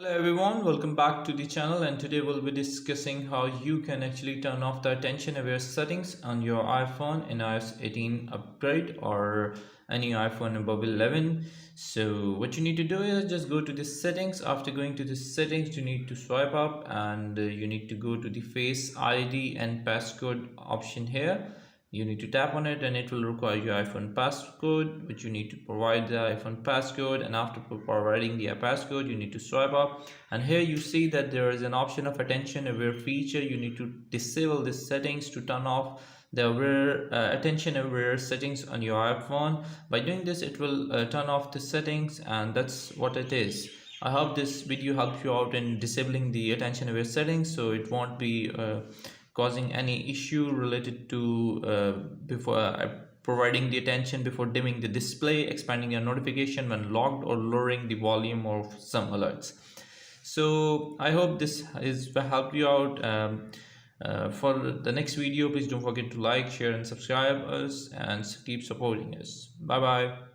Hello everyone, welcome back to the channel, and today we'll be discussing how you can actually turn off the attention aware settings on your iPhone in iOS 18 upgrade or any iPhone above 11. So what you need to do is just go to the settings. After going to the settings, you need to swipe up and you need to go to the Face ID and passcode option here. You need to tap on it and it will require your iPhone passcode, which you need to provide the iPhone passcode. And after providing the passcode, you need to swipe up, and here you see that there is an option of attention aware feature. You need to disable this settings to turn off the attention aware settings on your iPhone. By doing this, it will turn off the settings, and that's what it is. I hope this video helps you out in disabling the attention aware settings, so it won't be causing any issue related to before providing the attention before dimming the display, expanding your notification when locked, or lowering the volume of some alerts. So I hope this is helped you out. For the next video, please don't forget to like, share and subscribe us, and keep supporting us. Bye bye.